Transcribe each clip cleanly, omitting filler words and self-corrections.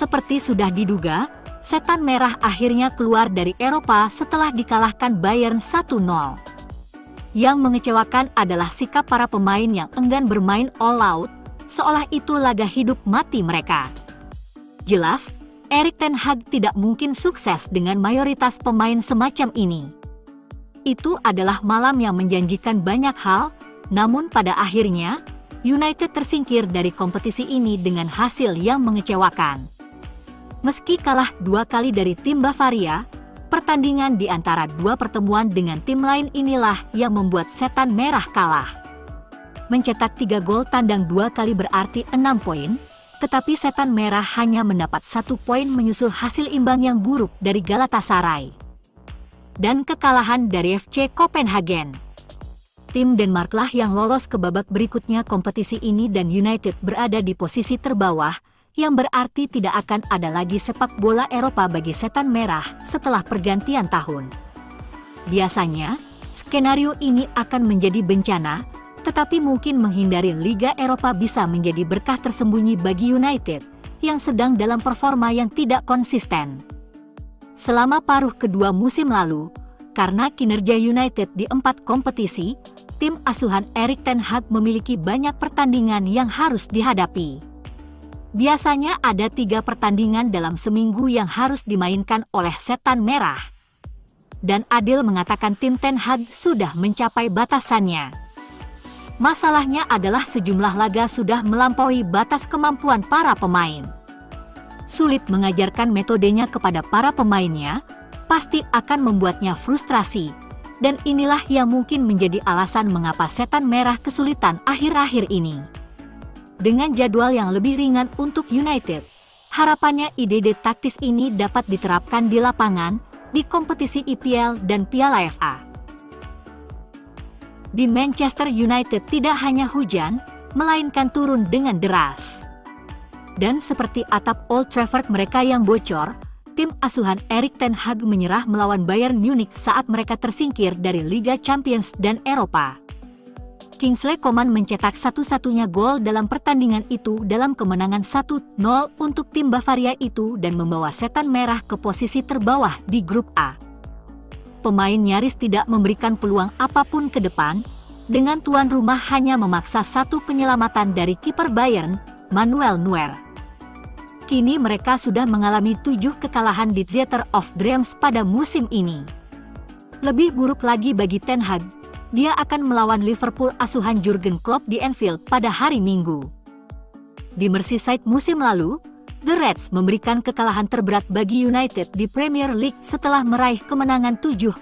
Seperti sudah diduga, Setan Merah akhirnya keluar dari Eropa setelah dikalahkan Bayern 1-0. Yang mengecewakan adalah sikap para pemain yang enggan bermain all out, seolah itu laga hidup mati mereka. Jelas, Erik ten Hag tidak mungkin sukses dengan mayoritas pemain semacam ini. Itu adalah malam yang menjanjikan banyak hal, namun pada akhirnya, United tersingkir dari kompetisi ini dengan hasil yang mengecewakan. Meski kalah 2 kali dari tim Bavaria, pertandingan di antara 2 pertemuan dengan tim lain inilah yang membuat Setan Merah kalah. Mencetak 3 gol tandang 2 kali berarti 6 poin, tetapi Setan Merah hanya mendapat 1 poin menyusul hasil imbang yang buruk dari Galatasaray dan kekalahan dari FC Copenhagen. Tim Denmarklah yang lolos ke babak berikutnya kompetisi ini dan United berada di posisi terbawah, yang berarti tidak akan ada lagi sepak bola Eropa bagi Setan Merah setelah pergantian tahun. Biasanya, skenario ini akan menjadi bencana, tetapi mungkin menghindari Liga Eropa bisa menjadi berkah tersembunyi bagi United, yang sedang dalam performa yang tidak konsisten. Selama paruh kedua musim lalu, karena kinerja United di 4 kompetisi, tim asuhan Erik ten Hag memiliki banyak pertandingan yang harus dihadapi. Biasanya ada 3 pertandingan dalam seminggu yang harus dimainkan oleh Setan Merah. Dan Adil mengatakan tim Ten Hag sudah mencapai batasannya. Masalahnya adalah sejumlah laga sudah melampaui batas kemampuan para pemain. Sulit mengajarkan metodenya kepada para pemainnya, pasti akan membuatnya frustrasi. Dan inilah yang mungkin menjadi alasan mengapa Setan Merah kesulitan akhir-akhir ini. Dengan jadwal yang lebih ringan untuk United, harapannya ide-ide taktis ini dapat diterapkan di lapangan, di kompetisi IPL dan Piala FA. Di Manchester United tidak hanya hujan, melainkan turun dengan deras. Dan seperti atap Old Trafford mereka yang bocor, tim asuhan Erik ten Hag menyerah melawan Bayern Munich saat mereka tersingkir dari Liga Champions dan Eropa. Kingsley Coman mencetak satu-satunya gol dalam pertandingan itu dalam kemenangan 1-0 untuk tim Bavaria itu dan membawa Setan Merah ke posisi terbawah di grup A. Pemain nyaris tidak memberikan peluang apapun ke depan, dengan tuan rumah hanya memaksa 1 penyelamatan dari kiper Bayern, Manuel Neuer. Kini mereka sudah mengalami 7 kekalahan di Theatre of Dreams pada musim ini. Lebih buruk lagi bagi Ten Hag, dia akan melawan Liverpool asuhan Jurgen Klopp di Anfield pada hari Minggu. Di Merseyside musim lalu, The Reds memberikan kekalahan terberat bagi United di Premier League setelah meraih kemenangan 7-0.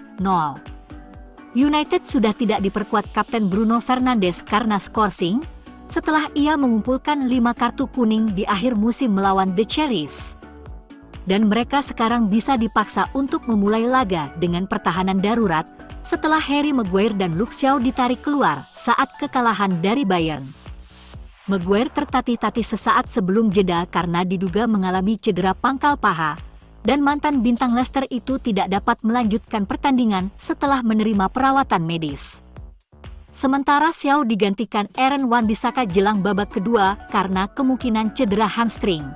United sudah tidak diperkuat Kapten Bruno Fernandes karena skorsing, setelah ia mengumpulkan 5 kartu kuning di akhir musim melawan The Cherries. Dan mereka sekarang bisa dipaksa untuk memulai laga dengan pertahanan darurat, setelah Harry Maguire dan Luke Shaw ditarik keluar saat kekalahan dari Bayern. Maguire tertatih-tatih sesaat sebelum jeda karena diduga mengalami cedera pangkal paha, dan mantan bintang Leicester itu tidak dapat melanjutkan pertandingan setelah menerima perawatan medis. Sementara Shaw digantikan Aaron Wan-Bissaka jelang babak kedua karena kemungkinan cedera hamstring.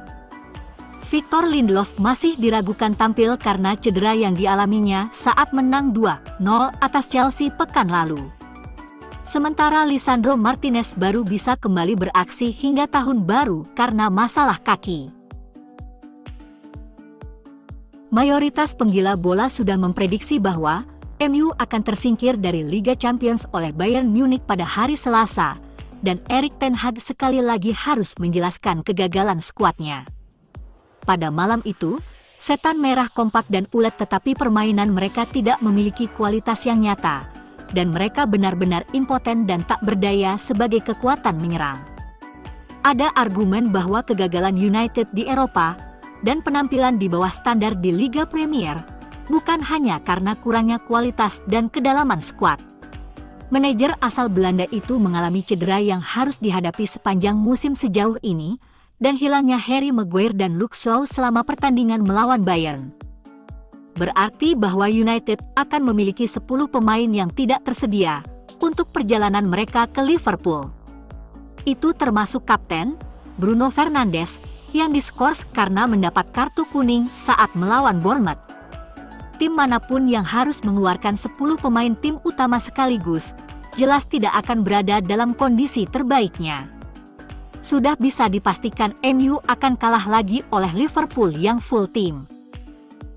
Victor Lindelof masih diragukan tampil karena cedera yang dialaminya saat menang 2-0 atas Chelsea pekan lalu. Sementara Lisandro Martinez baru bisa kembali beraksi hingga tahun baru karena masalah kaki. Mayoritas penggila bola sudah memprediksi bahwa MU akan tersingkir dari Liga Champions oleh Bayern Munich pada hari Selasa, dan Erik ten Hag sekali lagi harus menjelaskan kegagalan skuadnya. Pada malam itu, Setan Merah kompak dan ulet tetapi permainan mereka tidak memiliki kualitas yang nyata, dan mereka benar-benar impoten dan tak berdaya sebagai kekuatan menyerang. Ada argumen bahwa kegagalan United di Eropa dan penampilan di bawah standar di Liga Premier bukan hanya karena kurangnya kualitas dan kedalaman skuad. Manajer asal Belanda itu mengalami cedera yang harus dihadapi sepanjang musim sejauh ini, dan hilangnya Harry Maguire dan Luke Shaw selama pertandingan melawan Bayern. Berarti bahwa United akan memiliki 10 pemain yang tidak tersedia untuk perjalanan mereka ke Liverpool. Itu termasuk kapten, Bruno Fernandes, yang diskors karena mendapat kartu kuning saat melawan Bournemouth. Tim manapun yang harus mengeluarkan 10 pemain tim utama sekaligus, jelas tidak akan berada dalam kondisi terbaiknya. Sudah bisa dipastikan MU akan kalah lagi oleh Liverpool yang full tim.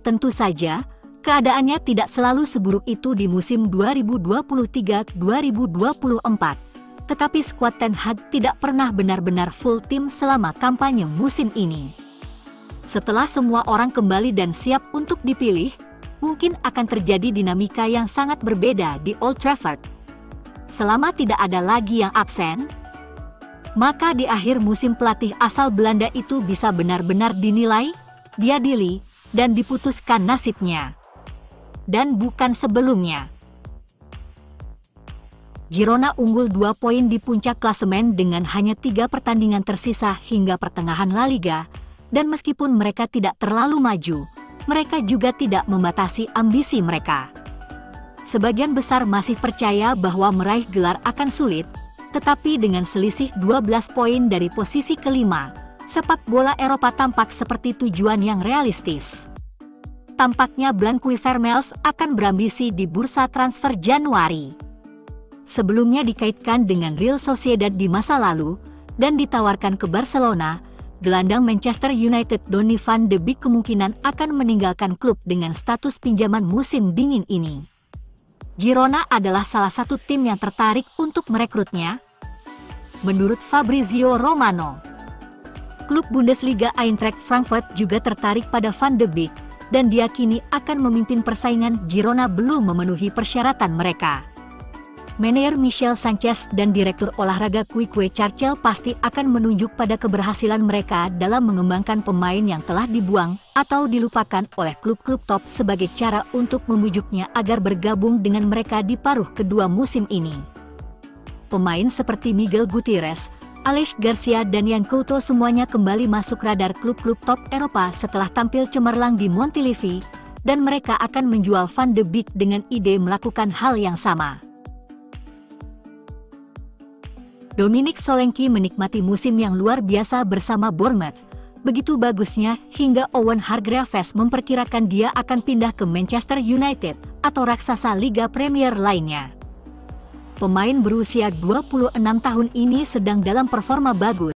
Tentu saja, keadaannya tidak selalu seburuk itu di musim 2023-2024. Tetapi skuad Ten Hag tidak pernah benar-benar full tim selama kampanye musim ini. Setelah semua orang kembali dan siap untuk dipilih, mungkin akan terjadi dinamika yang sangat berbeda di Old Trafford. Selama tidak ada lagi yang absen, maka di akhir musim pelatih asal Belanda itu bisa benar-benar dinilai, diadili, dan diputuskan nasibnya. Dan bukan sebelumnya. Girona unggul 2 poin di puncak klasemen dengan hanya 3 pertandingan tersisa hingga pertengahan La Liga, dan meskipun mereka tidak terlalu maju, mereka juga tidak membatasi ambisi mereka. Sebagian besar masih percaya bahwa meraih gelar akan sulit, tetapi dengan selisih 12 poin dari posisi kelima, sepak bola Eropa tampak seperti tujuan yang realistis. Tampaknya Blanqui Vermels akan berambisi di bursa transfer Januari. Sebelumnya dikaitkan dengan Real Sociedad di masa lalu, dan ditawarkan ke Barcelona, gelandang Manchester United Donny van de Beek kemungkinan akan meninggalkan klub dengan status pinjaman musim dingin ini. Girona adalah salah satu tim yang tertarik untuk merekrutnya, menurut Fabrizio Romano. Klub Bundesliga Eintracht Frankfurt juga tertarik pada Van de Beek, dan diyakini akan memimpin persaingan. Girona belum memenuhi persyaratan mereka. Manajer Michel Sanchez dan Direktur Olahraga Quique Churchill pasti akan menunjuk pada keberhasilan mereka dalam mengembangkan pemain yang telah dibuang atau dilupakan oleh klub-klub top sebagai cara untuk membujuknya agar bergabung dengan mereka di paruh kedua musim ini. Pemain seperti Miguel Gutierrez, Aleix Garcia dan Yan Couto semuanya kembali masuk radar klub-klub top Eropa setelah tampil cemerlang di Montilivi, dan mereka akan menjual Van de Beek dengan ide melakukan hal yang sama. Dominic Solanke menikmati musim yang luar biasa bersama Bournemouth. Begitu bagusnya hingga Owen Hargreaves memperkirakan dia akan pindah ke Manchester United atau raksasa Liga Premier lainnya. Pemain berusia 26 tahun ini sedang dalam performa bagus.